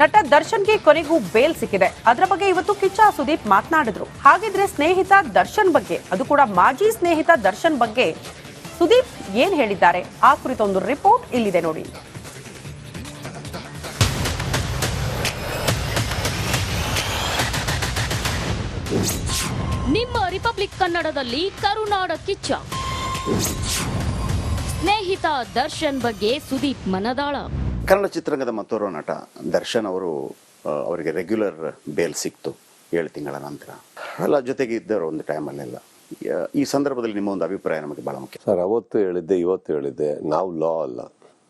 ನಟ ದರ್ಶನ್ಗೆ ಕೊನೆಗೂ ಬೇಲ್ ಸಿಕ್ಕಿದೆ. ಅದರ ಬಗ್ಗೆ ಇವತ್ತು ಕಿಚ್ಚ ಸುದೀಪ್ ಮಾತನಾಡಿದ್ರು. ಹಾಗಿದ್ರೆ ಸ್ನೇಹಿತ ದರ್ಶನ್ ಬಗ್ಗೆ, ಅದು ಕೂಡ ಮಾಜಿ ಸ್ನೇಹಿತ ದರ್ಶನ್ ಬಗ್ಗೆ ಸುದೀಪ್ ಏನ್ ಹೇಳಿದ್ದಾರೆ ಆ ಕುರಿತ ಒಂದು ರಿಪೋರ್ಟ್ ಇಲ್ಲಿದೆ ನೋಡಿ. ನಿಮ್ಮ ರಿಪಬ್ಲಿಕ್ ಕನ್ನಡದಲ್ಲಿ ಕರುನಾಡ ಕಿಚ್ಚ ಸ್ನೇಹಿತ ದರ್ಶನ್ ಬಗ್ಗೆ ಸುದೀಪ್ ಮನದಾಳ. ಕನ್ನಡ ಚಿತ್ರರಂಗದ ಮತ್ತೋರ್ವ ನಟ ದರ್ಶನ್ ಅವರಿಗೆ ರೆಗ್ಯುಲರ್ ಬೇಲ್ ಸಿಕ್ತು 7 ತಿಂಗಳ ನಂತರ. ಅಲ್ಲ, ಜೊತೆಗೆ ಇದ್ದವರು ಒಂದು ಟೈಮಲ್ಲೆಲ್ಲ. ಈ ಸಂದರ್ಭದಲ್ಲಿ ನಿಮ್ಮ ಒಂದು ಅಭಿಪ್ರಾಯ ನಮಗೆ ಬಹಳ ಮುಖ್ಯ. ಸರ್, ಅವತ್ತು ಹೇಳಿದ್ದೆ, ಇವತ್ತು ಹೇಳಿದ್ದೆ, ನಾವು ಲಾ ಅಲ್ಲ.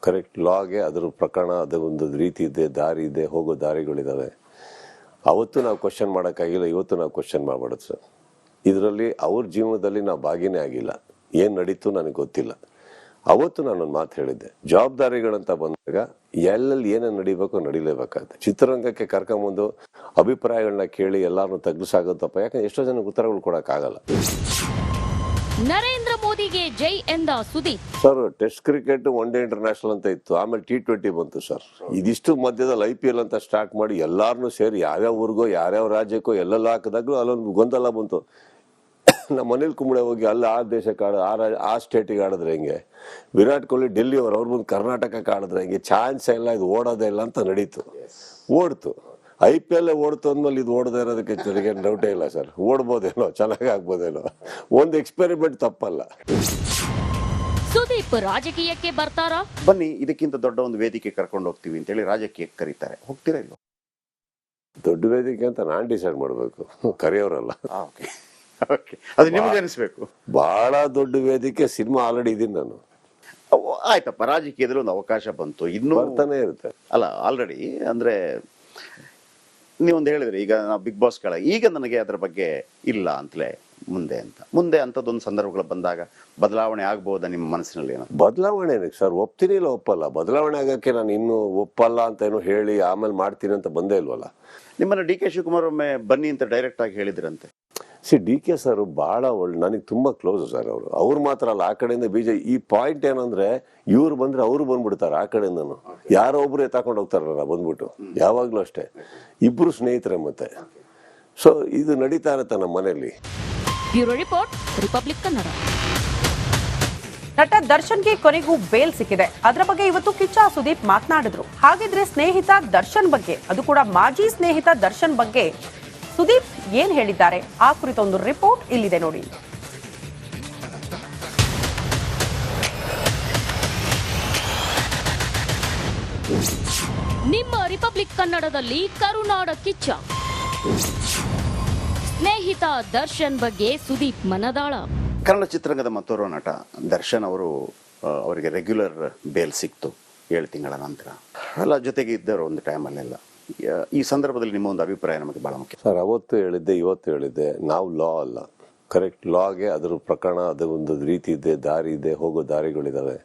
ಕರೆಕ್ಟ್ ಲಾಗೆ ಅದರ ಪ್ರಕರಣ, ಅದು ಒಂದು ರೀತಿ ಇದೆ, ದಾರಿ ಇದೆ, ಹೋಗೋ ದಾರಿಗಳಿದ್ದಾವೆ. ಅವತ್ತು ನಾವು ಕ್ವಶನ್ ಮಾಡೋಕ್ಕಾಗಿಲ್ಲ, ಇವತ್ತು ನಾವು ಕ್ವಶನ್ ಮಾಡಬಾರ್ದು ಸರ್. ಇದರಲ್ಲಿ ಅವ್ರ ಜೀವನದಲ್ಲಿ ನಾವು ಭಾಗಿನೇ ಆಗಿಲ್ಲ. ಏನು ನಡೀತು ನನಗೆ ಗೊತ್ತಿಲ್ಲ. ಅವತ್ತು ನಾನೊಂದು ಮಾತು ಹೇಳಿದ್ದೆ, ಜವಾಬ್ದಾರಿಗಳಂತ ಬಂದಾಗ ಎಲ್ಲೆಲ್ಲಿ ಏನೇನು ನಡಿಬೇಕು ನಡಿಲೇಬೇಕಾಗುತ್ತೆ. ಚಿತ್ರರಂಗಕ್ಕೆ ಕರ್ಕೊಂಬಂದು ಅಭಿಪ್ರಾಯಗಳನ್ನ ಕೇಳಿ ಎಲ್ಲಾರನ್ನೂ ತಗ್ಗಿಸಾಗುತ್ತಪ್ಪ. ಯಾಕಂದ್ರೆ ಎಷ್ಟೋ ಜನಕ್ಕೆ ಉತ್ತರಗಳು ಕೊಡೋಕ್ಕಾಗಲ್ಲ. ನರೇಂದ್ರ ಮೋದಿಗೆ ಜೈ ಎಂದ Sudeep. Sir, test cricket, one day international ಅಂತ ಇತ್ತು, ಆಮೇಲೆ T20 ಬಂತು ಸರ್. ಇದಿಷ್ಟು ಮಧ್ಯದಲ್ಲಿ IPL ಅಂತ ಸ್ಟಾರ್ಟ್ ಮಾಡಿ ಎಲ್ಲಾರನ್ನೂ ಸೇರಿ ಯಾವ್ಯಾವ ಊರಿಗೋ ಯಾವ್ಯಾವ ರಾಜ್ಯಕ್ಕೋ ಎಲ್ಲೆಲ್ಲ ಹಾಕಿದಾಗ್ಲೂ ಅಲ್ಲೊಂದು ಗೊಂದಲ ಬಂತು. ನಮ್ಮ ಅನಿಲ್ ಕುಂಬ್ಳೆ ಹೋಗಿ ಅಲ್ಲಿ ಆ ದೇಶಕ್ಕೆ ಆ ಸ್ಟೇಟಿಗೆ ಆಡಿದ್ರೆ ಹೆಂಗೆ, ವಿರಾಟ್ ಕೊಹ್ಲಿ ಡೆಲ್ಲಿ ಅವ್ರು ಬಂದು ಕರ್ನಾಟಕಕ್ಕೆ ಆಡಿದ್ರೆ ಹೆಂಗೆ, ಚಾನ್ಸ್ ಇಲ್ಲ, ಇದು ಓಡೋದೇ ಇಲ್ಲ ಅಂತ ನಡೀತು. ಓಡ್ತು. IPL ಓಡ್ತು ಅಂದ್ಮೇಲೆ ಇದು ಓಡದೇ ಇರೋದಕ್ಕೆ ನನಗೆ ಡೌಟೇ ಇಲ್ಲ ಸರ್. ಓಡ್ಬೋದೇನೋ, ಚೆನ್ನಾಗಿ ಆಗ್ಬೋದೇನೋ, ಒಂದು ಎಕ್ಸ್ಪೆರಿಮೆಂಟ್ ತಪ್ಪಲ್ಲ. ಸುದೀಪ್ ರಾಜಕೀಯಕ್ಕೆ ಬರ್ತಾರಾ? ಬನ್ನಿ, ಇದಕ್ಕಿಂತ ದೊಡ್ಡ ಒಂದು ವೇದಿಕೆ ಕರ್ಕೊಂಡು ಹೋಗ್ತೀವಿ ಅಂತೇಳಿ ರಾಜಕೀಯಕ್ಕೆ ಕರೀತಾರೆ, ಹೋಗ್ತೀರಾ ಇಲ್ವ? ದೊಡ್ಡ ವೇದಿಕೆ ಅಂತ ನಾನ್ ಡಿಸೈಡ್ ಮಾಡಬೇಕು, ಕರೆಯೋರಲ್ಲ. ಅದು ನಿಮ್ಗೆ ಅನಿಸ್ಬೇಕು. ಬಹಳ ದೊಡ್ಡ ವೇದಿಕೆ, ಸಿನಿಮಾ ಆಲ್ರೆಡಿ ಇದೀನಿ ನಾನು. ಆಯ್ತಪ್ಪ, ರಾಜಕೀಯದಲ್ಲಿ ಒಂದು ಅವಕಾಶ ಬಂತು, ಇನ್ನೂ ಬರ್ತಾನೆ ಇರುತ್ತೆ. ಅಲ್ಲ, ಆಲ್ರೆಡಿ ಅಂದ್ರೆ ನೀವೊಂದು ಹೇಳಿದ್ರಿ, ಈಗ ನಾವು ಬಿಗ್ ಬಾಸ್ ಈಗ ನನಗೆ ಅದ್ರ ಬಗ್ಗೆ ಇಲ್ಲ ಅಂತಲೇ ಮುಂದೆ ಅಂಥದ್ದೊಂದು ಸಂದರ್ಭಗಳು ಬಂದಾಗ ಬದಲಾವಣೆ ಆಗ್ಬಹುದಾ ನಿಮ್ಮ ಮನಸ್ಸಿನಲ್ಲಿ? ಏನೋ ಬದಲಾವಣೆ ಸರ್, ಒಪ್ತೀನಿ ಇಲ್ಲ ಒಪ್ಪಲ್ಲ. ಬದಲಾವಣೆ ಆಗಕ್ಕೆ ನಾನು ಇನ್ನು ಒಪ್ಪಲ್ಲ ಅಂತ ಏನೋ ಹೇಳಿ ಆಮೇಲೆ ಮಾಡ್ತೀನಿ ಅಂತ ಬಂದೇ ಇಲ್ವಲ್ಲ. ನಿಮ್ಮನ್ನ DK ಶಿವಕುಮಾರ್ ಒಮ್ಮೆ ಬನ್ನಿ ಅಂತ ಡೈರೆಕ್ಟ್ ಆಗಿ ಹೇಳಿದ್ರಂತೆ. DK ಸರ್ ಬಹಳ ನನಗೆ ತುಂಬಾ ಕ್ಲೋಸ್ ಸರ್. ಅವ್ರು ಮಾತ್ರ ಅಲ್ಲ, ಆ ಕಡೆಯಿಂದ ಈ ಪಾಯಿಂಟ್ ಏನಂದ್ರೆ, ಇವ್ರು ಬಂದ್ರೆ ಅವ್ರು ಬಂದ್ಬಿಡ್ತಾರೆ, ಆ ಕಡೆಯಿಂದನು ಯಾರೋ ಒಬ್ರು ಎತ್ತಾಕೊಂಡು ಹೋಗ್ತಾರಲ್ಲ ಬಂದ್ಬಿಟ್ಟು. ಯಾವಾಗ್ಲೂ ಅಷ್ಟೇ, ಇಬ್ರು ಸ್ನೇಹಿತರೆ. ಮತ್ತೆ ಸೊ ಇದು ನಡೀತಾ ಇರತ್ತೆ ನಮ್ಮ ಮನೆಯಲ್ಲಿ. Bureau report, republic Kannada. ನಟ ದರ್ಶನ್ಗೆ ಕೊನೆಗೂ ಬೇಲ್ ಸಿಕ್ಕಿದೆ. ಅದರ ಬಗ್ಗೆ ಇವತ್ತು ಕಿಚ್ಚ ಸುದೀಪ್ ಮಾತನಾಡಿದ್ರು. ಹಾಗಿದ್ರೆ ಸ್ನೇಹಿತ ದರ್ಶನ್ ಬಗ್ಗೆ, ಅದು ಕೂಡ ಮಾಜಿ ಸ್ನೇಹಿತ ದರ್ಶನ್ ಬಗ್ಗೆ ಸುದೀಪ್ ಏನ್ ಹೇಳಿದ್ದಾರೆ ಆ ಕುರಿತ ಒಂದು ರಿಪೋರ್ಟ್ ಇಲ್ಲಿದೆ ನೋಡಿ. ನಿಮ್ಮ ರಿಪಬ್ಲಿಕ್ ಕನ್ನಡದಲ್ಲಿ ಕರುನಾಡ ಕಿಚ್ಚ ಸ್ನೇಹಿತ ದರ್ಶನ್ ಬಗ್ಗೆ ಸುದೀಪ್ ಮನದಾಳ. ಕನ್ನಡ ಚಿತ್ರರಂಗದ ಮತ್ತೋರ್ವ ನಟ ದರ್ಶನ್ ಅವರಿಗೆ ರೆಗ್ಯುಲರ್ ಬೇಲ್ ಸಿಕ್ತು 7 ತಿಂಗಳ ನಂತರ. ಅಲ್ಲ, ಜೊತೆಗೆ ಇದ್ದವರು ಒಂದು ಟೈಮಲ್ಲೆಲ್ಲ. ಈ ಸಂದರ್ಭದಲ್ಲಿ ನಿಮ್ಮ ಒಂದು ಅಭಿಪ್ರಾಯ ನಮಗೆ ಬಹಳ ಮುಖ್ಯ. ಸರ್, ಅವತ್ತು ಹೇಳಿದ್ದೆ, ಇವತ್ತು ಹೇಳಿದ್ದೆ, ನಾವು ಲಾ ಅಲ್ಲ. ಕರೆಕ್ಟ್ ಲಾಗೆ ಅದರ ಪ್ರಕರಣ, ಅದು ಒಂದು ರೀತಿ ಇದೆ, ದಾರಿ ಇದೆ, ಹೋಗೋ ದಾರಿಗಳಿದ್ದಾವೆ.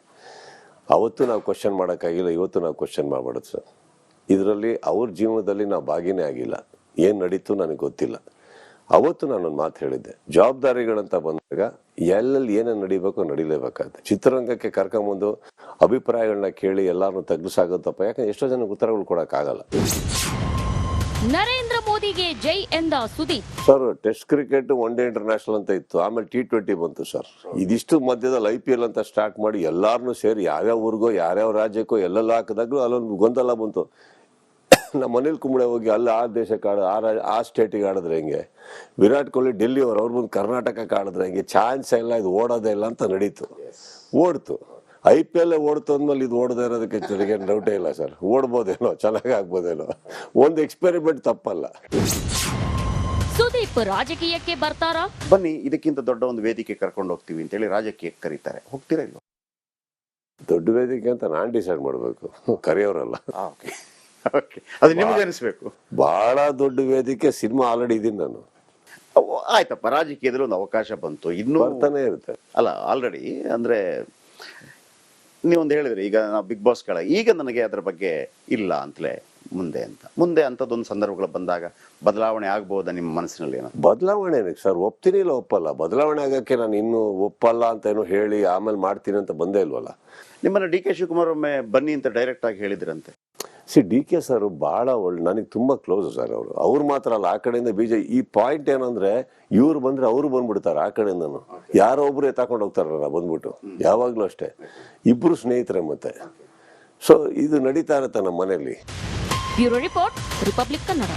ಅವತ್ತು ನಾವು ಕ್ವಶನ್ ಮಾಡೋಕ್ಕಾಗಿಲ್ಲ, ಇವತ್ತು ನಾವು ಕ್ವಶನ್ ಮಾಡಬಾರ್ದು ಸರ್. ಇದರಲ್ಲಿ ಅವ್ರ ಜೀವನದಲ್ಲಿ ನಾವು ಭಾಗಿನೇ ಆಗಿಲ್ಲ. ಏನು ನಡೀತು ನನಗೆ ಗೊತ್ತಿಲ್ಲ. ಅವತ್ತು ನಾನೊಂದು ಮಾತು ಹೇಳಿದ್ದೆ, ಜವಾಬ್ದಾರಿಗಳಂತ ಬಂದಾಗ ಎಲ್ಲೆಲ್ಲಿ ಏನೇನು ನಡಿಬೇಕು ನಡಿಲೇಬೇಕಾಗುತ್ತೆ. ಚಿತ್ರರಂಗಕ್ಕೆ ಕರ್ಕೊಂಬಂದು ಅಭಿಪ್ರಾಯಗಳನ್ನ ಕೇಳಿ ಎಲ್ಲಾರನ್ನೂ ತಗ್ಗಿಸಾಗುತ್ತಪ್ಪ. ಯಾಕಂದ್ರೆ ಎಷ್ಟೋ ಜನಕ್ಕೆ ಉತ್ತರಗಳು ಕೊಡೋಕ್ಕಾಗಲ್ಲ. ನರೇಂದ್ರ ಮೋದಿಗೆ ಜೈ ಎಂದ Sudeep. Sir, test cricket, one day international ಅಂತ ಇತ್ತು, ಆಮೇಲೆ T20 ಬಂತು ಸರ್. ಇದಿಷ್ಟು ಮಧ್ಯದಲ್ಲಿ IPL ಅಂತ ಸ್ಟಾರ್ಟ್ ಮಾಡಿ ಎಲ್ಲಾರನ್ನೂ ಸೇರಿ ಯಾವ್ಯಾವ ಊರಿಗೋ ಯಾವ್ಯಾವ ರಾಜ್ಯಕ್ಕೋ ಎಲ್ಲೆಲ್ಲ ಹಾಕಿದಾಗ್ಲೂ ಅಲ್ಲೊಂದು ಗೊಂದಲ ಬಂತು. ನಮ್ಮ ಅನಿಲ್ ಕುಂಬ್ಳೆ ಹೋಗಿ ಅಲ್ಲಿ ಆ ದೇಶಕ್ಕೆ ಆ ಸ್ಟೇಟಿಗೆ ಆಡಿದ್ರೆ ಹೆಂಗೆ, ವಿರಾಟ್ ಕೊಹ್ಲಿ ಡೆಲ್ಲಿ ಅವ್ರು ಬಂದು ಕರ್ನಾಟಕಕ್ಕೆ ಆಡಿದ್ರೆ ಹೆಂಗೆ, ಚಾನ್ಸ್ ಇಲ್ಲ, ಇದು ಓಡೋದೇ ಇಲ್ಲ ಅಂತ ನಡೀತು. ಓಡ್ತು. IPL ಓಡ್ತು ಅಂದ್ಮೇಲೆ ಇದು ಓಡದೇ ಇರೋದಕ್ಕೆ ನನಗೆ ಡೌಟೇ ಇಲ್ಲ ಸರ್. ಓಡ್ಬೋದೇನೋ, ಚೆನ್ನಾಗಿ ಆಗ್ಬೋದೇನೋ, ಒಂದು ಎಕ್ಸ್ಪೆರಿಮೆಂಟ್ ತಪ್ಪಲ್ಲ. ಸುದೀಪ್ ರಾಜಕೀಯಕ್ಕೆ ಬರ್ತಾರಾ? ಬನ್ನಿ, ಇದಕ್ಕಿಂತ ದೊಡ್ಡ ಒಂದು ವೇದಿಕೆ ಕರ್ಕೊಂಡು ಹೋಗ್ತೀವಿ ಅಂತೇಳಿ ರಾಜಕೀಯಕ್ಕೆ ಕರೀತಾರೆ, ಹೋಗ್ತೀರಾ ಇಲ್ವ? ದೊಡ್ಡ ವೇದಿಕೆ ಅಂತ ನಾನ್ ಡಿಸೈಡ್ ಮಾಡಬೇಕು, ಕರೆಯೋರಲ್ಲ. ಅದು ನಿಮ್ಗೆ ಅನಿಸ್ಬೇಕು. ಬಹಳ ದೊಡ್ಡ ವೇದಿಕೆ, ಸಿನಿಮಾ ಆಲ್ರೆಡಿ ಇದೀನಿ ನಾನು. ಆಯ್ತಪ್ಪ, ರಾಜಕೀಯದಲ್ಲಿ ಒಂದು ಅವಕಾಶ ಬಂತು, ಇನ್ನೂ ಬರ್ತಾನೆ ಇರುತ್ತೆ. ಅಲ್ಲ, ಆಲ್ರೆಡಿ ಅಂದ್ರೆ ನೀವೊಂದು ಹೇಳಿದ್ರಿ, ಈಗ ನಾವು ಬಿಗ್ ಬಾಸ್ ಈಗ ನನಗೆ ಅದ್ರ ಬಗ್ಗೆ ಇಲ್ಲ ಅಂತಲೇ ಮುಂದೆ ಅಂಥದ್ದೊಂದು ಸಂದರ್ಭಗಳು ಬಂದಾಗ ಬದಲಾವಣೆ ಆಗ್ಬಹುದಾ ನಿಮ್ಮ ಮನಸ್ಸಿನಲ್ಲಿ? ಏನೋ ಬದಲಾವಣೆ ಸರ್, ಒಪ್ತೀನಿ ಇಲ್ಲ ಒಪ್ಪಲ್ಲ. ಬದಲಾವಣೆ ಆಗಕ್ಕೆ ನಾನು ಇನ್ನು ಒಪ್ಪಲ್ಲ ಅಂತ ಏನೋ ಹೇಳಿ ಆಮೇಲೆ ಮಾಡ್ತೀನಿ ಅಂತ ಬಂದೇ ಇಲ್ವಲ್ಲ. ನಿಮ್ಮನ್ನ DK ಶಿವಕುಮಾರ್ ಒಮ್ಮೆ ಬನ್ನಿ ಅಂತ ಡೈರೆಕ್ಟ್ ಆಗಿ ಹೇಳಿದ್ರಂತೆ. ಡಿ ಕೆ ಸರ್ ಬಹಳ ಒಳ್ಳೆ, ನನಗೆ ತುಂಬಾ ಕ್ಲೋಸ್ ಸರ್ ಅವರು. ಅವ್ರು ಮಾತ್ರ ಅಲ್ಲ, ಆ ಕಡೆಯಿಂದ ಈ ಪಾಯಿಂಟ್ ಏನಂದ್ರೆ ಇವ್ರು ಬಂದ್ರೆ ಅವ್ರು ಬಂದ್ಬಿಡ್ತಾರೆ ಆ ಕಡೆಯಿಂದನು. ಯಾರೋ ಒಬ್ರು ಎತ್ತಾಕೊಂಡು ಹೋಗ್ತಾರಲ್ಲ ಬಂದ್ಬಿಟ್ಟು, ಯಾವಾಗ್ಲೂ ಅಷ್ಟೇ. ಇಬ್ರು ಸ್ನೇಹಿತರೆ ಮತ್ತೆ. ಸೊ ಇದು ನಡೀತಾ ಇರುತ್ತೆ ನಮ್ಮ ಮನೆಯಲ್ಲಿ. Bureau report, republic Kannada.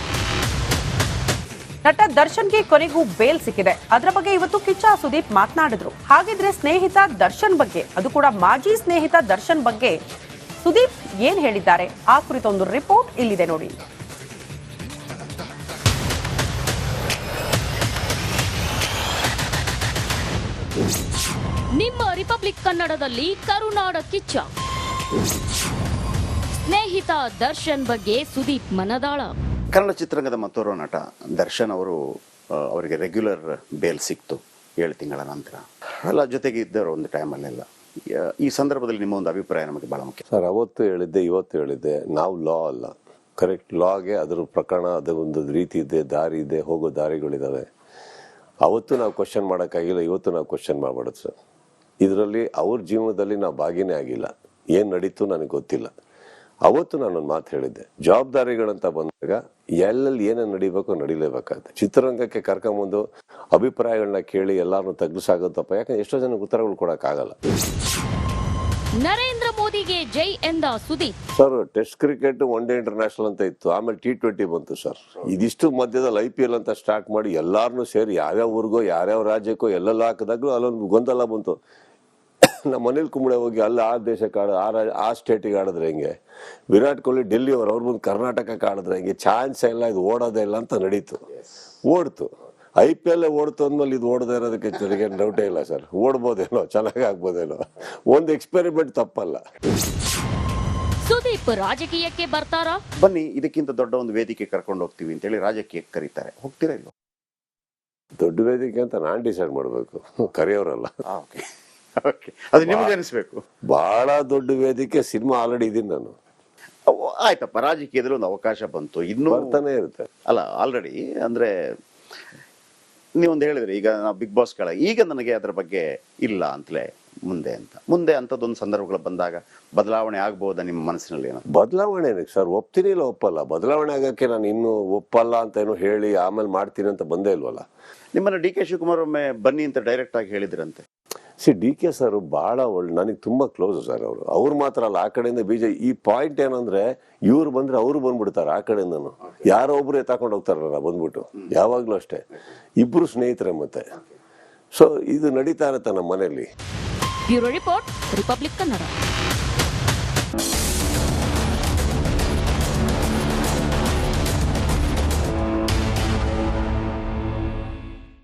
ನಟ ದರ್ಶನ್ಗೆ ಕೊನೆಗೂ ಬೇಲ್ ಸಿಕ್ಕಿದೆ. ಅದರ ಬಗ್ಗೆ ಇವತ್ತು ಕಿಚ್ಚ ಸುದೀಪ್ ಮಾತನಾಡಿದ್ರು. ಹಾಗಿದ್ರೆ ಸ್ನೇಹಿತ ದರ್ಶನ್ ಬಗ್ಗೆ, ಅದು ಕೂಡ ಮಾಜಿ ಸ್ನೇಹಿತ ದರ್ಶನ್ ಬಗ್ಗೆ ಸುದೀಪ್ ಏನ್ ಹೇಳಿದ್ದಾರೆ ಆ ಕುರಿತ ಒಂದು ರಿಪೋರ್ಟ್ ಇಲ್ಲಿದೆ ನೋಡಿ. ನಿಮ್ಮ ರಿಪಬ್ಲಿಕ್ ಕನ್ನಡದಲ್ಲಿ ಕರುನಾಡ ಕಿಚ್ಚ. ಸ್ನೇಹಿತ ದರ್ಶನ್ ಬಗ್ಗೆ ಸುದೀಪ್ ಮನದಾಳ. ಕನ್ನಡ ಚಿತ್ರರಂಗದ ಮತ್ತೋರ್ವ ನಟ ದರ್ಶನ್ ಅವರಿಗೆ ರೆಗ್ಯುಲರ್ ಬೇಲ್ ಸಿಕ್ತು 7 ತಿಂಗಳ ನಂತರ. ಅಲ್ಲ, ಜೊತೆಗೆ ಇದ್ದರು ಒಂದು ಟೈಮಲ್ಲೆಲ್ಲ. ಈ ಸಂದರ್ಭದಲ್ಲಿ ನಿಮ್ಮ ಒಂದು ಅಭಿಪ್ರಾಯ ನಮಗೆ ಬಹಳ ಮುಖ್ಯ ಸರ್. ಅವತ್ತು ಹೇಳಿದ್ದೆ, ಇವತ್ತು ಹೇಳಿದ್ದೆ, ನಾವು ಲಾ ಅಲ್ಲ, ಕರೆಕ್ಟ್. ಲಾಗೆ ಅದರ ಪ್ರಕರಣ, ಅದರ ಒಂದು ರೀತಿ ಇದೆ, ದಾರಿ ಇದೆ, ಹೋಗೋ ದಾರಿಗಳಿದಾವೆ. ಅವತ್ತು ನಾವು ಕ್ವಶನ್ ಮಾಡೋಕ್ಕಾಗಿಲ್ಲ, ಇವತ್ತು ನಾವು ಕ್ವಶನ್ ಮಾಡಬಾರ್ದು ಸರ್. ಇದರಲ್ಲಿ ಅವ್ರ ಜೀವನದಲ್ಲಿ ನಾವು ಭಾಗಿನೇ ಆಗಿಲ್ಲ. ಏನು ನಡೀತು ನನಗೆ ಗೊತ್ತಿಲ್ಲ. ಅವತ್ತು ನಾನೊಂದು ಮಾತು ಹೇಳಿದ್ದೆ, ಜವಾಬ್ದಾರಿಗಳಂತ ಬಂದಾಗ ಎಲ್ಲೆಲ್ಲಿ ಏನೇನು ನಡಿಬೇಕೋ ನಡಿಲೇಬೇಕಾಗುತ್ತೆ. ಚಿತ್ರರಂಗಕ್ಕೆ ಕರ್ಕೊಂಬಂದು ಅಭಿಪ್ರಾಯಗಳನ್ನ ಕೇಳಿ ಎಲ್ಲಾರನ್ನೂ ತಗ್ಗಿಸಾಗುತ್ತಪ್ಪ. ಯಾಕಂದ್ರೆ ಎಷ್ಟೋ ಜನಕ್ಕೆ ಉತ್ತರಗಳು ಕೊಡೋಕ್ಕಾಗಲ್ಲ. ನರೇಂದ್ರ ಮೋದಿಗೆ ಜೈ ಎಂದ Sudeep. Sir, test cricket, one day international ಅಂತ ಇತ್ತು, ಆಮೇಲೆ T20 ಬಂತು ಸರ್. ಇದಿಷ್ಟು ಮಧ್ಯದಲ್ಲಿ IPL ಅಂತ ಸ್ಟಾರ್ಟ್ ಮಾಡಿ ಎಲ್ಲಾರನ್ನೂ ಸೇರಿ ಯಾವ್ಯಾವ ಊರಿಗೋ ಯಾವ್ಯಾವ ರಾಜ್ಯಕ್ಕೋ ಎಲ್ಲೆಲ್ಲ ಹಾಕಿದಾಗ್ಲೂ ಅಲ್ಲೊಂದು ಗೊಂದಲ ಬಂತು. ನಮ್ಮ ಅನಿಲ್ ಕುಂಬ್ಳೆ ಹೋಗಿ ಅಲ್ಲಿ ಆ ದೇಶಕ್ಕೆ ಆ ಸ್ಟೇಟಿಗೆ ಆಡಿದ್ರೆ ಹೆಂಗೆ, ವಿರಾಟ್ ಕೊಹ್ಲಿ ಡೆಲ್ಲಿ ಅವ್ರು ಮುಂದೆ ಕರ್ನಾಟಕಕ್ಕೆ ಆಡಿದ್ರೆ ಹೆಂಗೆ, ಚಾನ್ಸ್ ಇಲ್ಲ, ಇದು ಓಡೋದೇ ಇಲ್ಲ ಅಂತ ನಡೀತು. ಓಡ್ತು, IPL ಓಡ್ತು ಅಂದ್ಮೇಲೆ ಇದು ಓಡದೇ ಇರೋದಕ್ಕೆ ನನಗೆ ಡೌಟೇ ಇಲ್ಲ ಸರ್. ಓಡ್ಬೋದೇನೋ, ಚೆನ್ನಾಗಿ ಆಗ್ಬೋದೇನೋ, ಒಂದು ಎಕ್ಸ್ಪೆರಿಮೆಂಟ್ ತಪ್ಪಲ್ಲ. ಸುದೀಪ್ ರಾಜಕೀಯಕ್ಕೆ ಬರ್ತಾರಾ? ಬನ್ನಿ, ಇದಕ್ಕಿಂತ ದೊಡ್ಡ ಒಂದು ವೇದಿಕೆ ಕರ್ಕೊಂಡು ಹೋಗ್ತೀವಿ ಅಂತೇಳಿ ರಾಜಕೀಯಕ್ಕೆ ಕರೀತಾರೆ, ಹೋಗ್ತೀರಾ ಇಲ್ವ? ದೊಡ್ಡ ವೇದಿಕೆ ಅಂತ ನಾನು ಡಿಸೈಡ್ ಮಾಡಬೇಕು, ಕರೆಯೋರಲ್ಲ. ಓಕೆ, ಅದು ನಿಮ್ಗೆ ಅನಿಸ್ಬೇಕು. ಬಹಳ ದೊಡ್ಡ ವೇದಿಕೆ ಸಿನಿಮಾ ಆಲ್ರೆಡಿ ಇದೀನಿ ನಾನು. ಆಯ್ತಪ್ಪ, ರಾಜಕೀಯದಲ್ಲಿ ಒಂದು ಅವಕಾಶ ಬಂತು, ಇನ್ನೂ ಬರ್ತಾನೆ ಇರುತ್ತೆ. ಅಲ್ಲ, ಆಲ್ರೆಡಿ ಅಂದ್ರೆ ನೀವೊಂದು ಹೇಳಿದ್ರಿ, ಈಗ ನಾವು ಬಿಗ್ ಬಾಸ್ ಈಗ ನನಗೆ ಅದರ ಬಗ್ಗೆ ಇಲ್ಲ ಅಂತಲೇ ಮುಂದೆ ಅಂಥದ್ದೊಂದು ಸಂದರ್ಭಗಳು ಬಂದಾಗ ಬದಲಾವಣೆ ಆಗ್ಬೋದಾ ನಿಮ್ಮ ಮನಸ್ಸಿನಲ್ಲಿ? ಏನೋ ಬದಲಾವಣೆ ಸರ್, ಒಪ್ತೀನಿ ಇಲ್ಲ ಒಪ್ಪಲ್ಲ. ಬದಲಾವಣೆ ಆಗಕ್ಕೆ ನಾನು ಇನ್ನೂ ಒಪ್ಪಲ್ಲ ಅಂತ ಏನೋ ಹೇಳಿ ಆಮೇಲೆ ಮಾಡ್ತೀನಿ ಅಂತ ಬಂದೇ ಇಲ್ವಲ್ಲ. ನಿಮ್ಮನ್ನ DK ಶಿವಕುಮಾರ್ ಒಮ್ಮೆ ಬನ್ನಿ ಅಂತ ಡೈರೆಕ್ಟ್ ಆಗಿ ಹೇಳಿದ್ರಂತೆ. ಡಿ ಕೆ ಸರ್ ಬಹಳ ಒಳ್ಳೆ, ನನಗೆ ತುಂಬಾ ಕ್ಲೋಸ್ ಸರ್ ಅವರು. ಅವ್ರು ಮಾತ್ರ ಅಲ್ಲ, ಆ ಕಡೆಯಿಂದ ಈ ಪಾಯಿಂಟ್ ಏನಂದ್ರೆ ಇವ್ರು ಬಂದ್ರೆ ಅವ್ರು ಬಂದ್ಬಿಡ್ತಾರೆ ಆ ಕಡೆಯಿಂದನು. ಯಾರೋ ಒಬ್ರು ಎತ್ತಾಕೊಂಡು ಹೋಗ್ತಾರಲ್ಲ ಬಂದ್ಬಿಟ್ಟು, ಯಾವಾಗ್ಲೂ ಅಷ್ಟೇ. ಇಬ್ರು ಸ್ನೇಹಿತರೆ ಮತ್ತೆ. ಸೊ ಇದು ನಡೀತಾ ಇರುತ್ತೆ ನಮ್ಮ ಮನೆಯಲ್ಲಿ. Bureau report, republic Kannada.